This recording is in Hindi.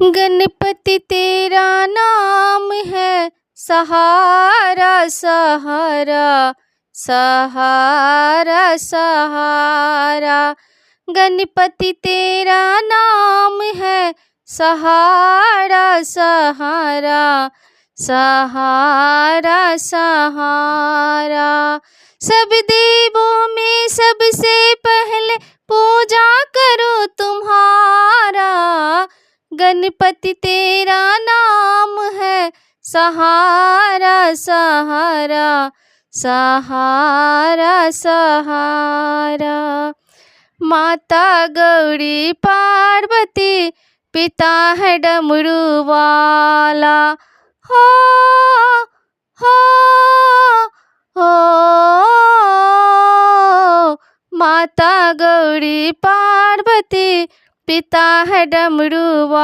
गणपति तेरा नाम है सहारा सहारा, सहारा सहारा। गणपति तेरा नाम है सहारा सहारा, सहारा सहारा। सब देवों में सबसे पहले पूजा करो तुम्हारा। गणपति तेरा नाम है सहारा सहारा, सहारा सहारा। माता गौरी पार्वती, पिता है डमरू वाला। हो हो हो, माता गौरी पार्वती, पिता है डमरू वाला।